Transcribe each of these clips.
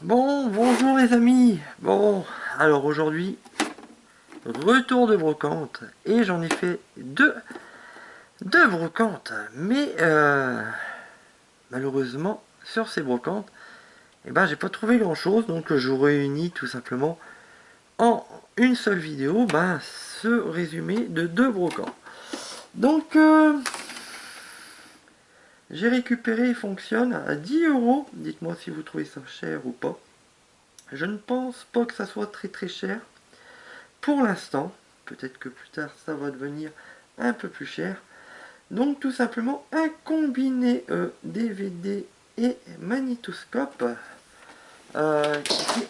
Bon, bonjour les amis. Bon, alors aujourd'hui, retour de brocante. Et j'en ai fait deux brocantes. Mais malheureusement, sur ces brocantes, j'ai pas trouvé grand chose. Donc je vous réunis tout simplement en une seule vidéo ce résumé de deux brocantes. Donc j'ai récupéré, il fonctionne à 10 €. Dites-moi si vous trouvez ça cher ou pas. Je ne pense pas que ça soit très cher. Pour l'instant, peut-être que plus tard ça va devenir un peu plus cher. Donc tout simplement un combiné DVD et magnétoscope qui fait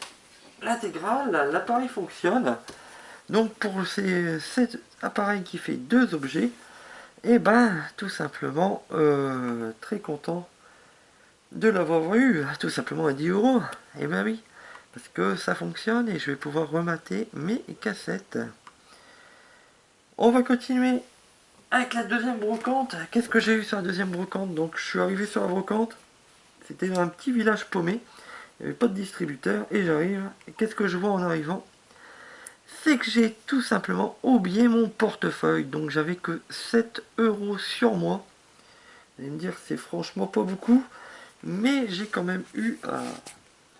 l'intégrale. L'appareil fonctionne. Donc pour cet appareil qui fait deux objets, tout simplement très content de l'avoir eu, tout simplement à 10 €. Et oui, parce que ça fonctionne et je vais pouvoir remater mes cassettes. On va continuer avec la deuxième brocante. Qu'est-ce que j'ai eu sur la deuxième brocante? Donc je suis arrivé sur la brocante, c'était dans un petit village paumé, il n'y avait pas de distributeur, et j'arrive, et qu'est-ce que je vois en arrivant? C'est que j'ai tout simplement oublié mon portefeuille, donc j'avais que 7 € sur moi. Vous allez me dire, c'est franchement pas beaucoup, mais j'ai quand même eu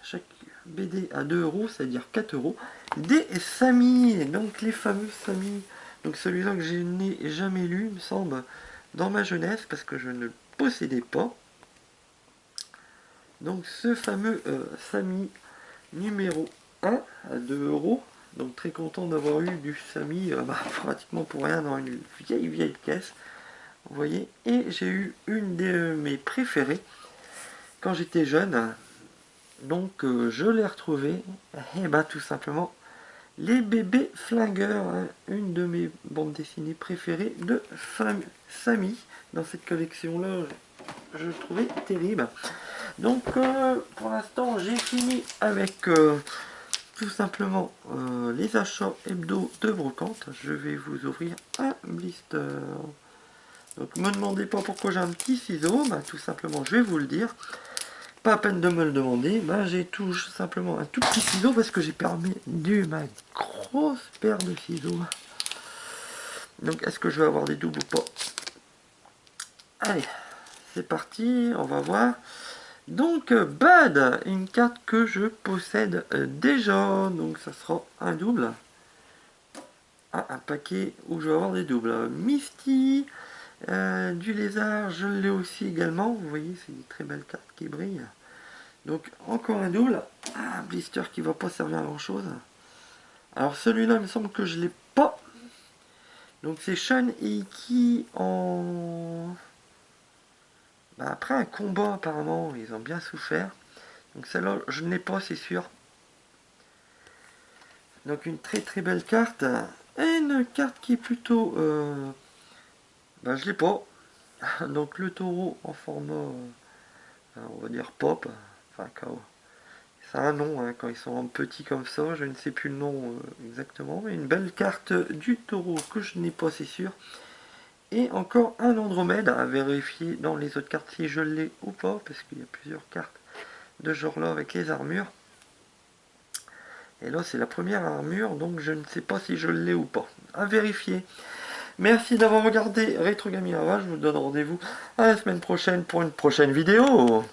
chaque BD à 2 €, c'est-à-dire 4 €, des Samy, donc les fameux Samy. Donc celui-là que je n'ai jamais lu, me semble, dans ma jeunesse, parce que je ne le possédais pas. Donc ce fameux Samy numéro 1 à 2 €. Donc très content d'avoir eu du Samy pratiquement pour rien dans une vieille caisse. Vous voyez, et j'ai eu une de mes préférées quand j'étais jeune. Donc je l'ai retrouvée, et tout simplement les bébés flingueurs, hein, une de mes bandes dessinées préférées de Samy. Dans cette collection là, je le trouvais terrible. Donc pour l'instant j'ai fini avec tout simplement les achats hebdo de brocante. Je vais vous ouvrir un blister. Donc me demandez pas pourquoi j'ai un petit ciseau, tout simplement je vais vous le dire. Pas à peine de me le demander, j'ai tout simplement un tout petit ciseau parce que j'ai perdu ma grosse paire de ciseaux. Donc est-ce que je vais avoir des doubles ou pas? Allez, c'est parti, on va voir. Donc Bud, une carte que je possède déjà, donc ça sera un double. Un paquet où je vais avoir des doubles. Misty, du lézard, je l'ai aussi également. Vous voyez, c'est une très belle carte qui brille. Donc encore un double. Un blister qui va pas servir à grand chose. Alors celui-là, il me semble que je l'ai pas. Donc c'est Sean et Iki en... après un combat apparemment, ils ont bien souffert. Donc celle-là, je ne l'ai pas, c'est sûr. Donc une très belle carte. Et une carte qui est plutôt... je l'ai pas. Donc le taureau en format, on va dire pop. Enfin, ça a un nom hein, quand ils sont en petit comme ça. Je ne sais plus le nom exactement. Mais une belle carte du taureau que je n'ai pas, c'est sûr. Et encore un Andromède à vérifier dans les autres cartes si je l'ai ou pas. Parce qu'il y a plusieurs cartes de ce genre là avec les armures. Et là c'est la première armure, donc je ne sais pas si je l'ai ou pas. À vérifier. Merci d'avoir regardé Retro Gaming Ravage. Je vous donne rendez-vous à la semaine prochaine pour une prochaine vidéo.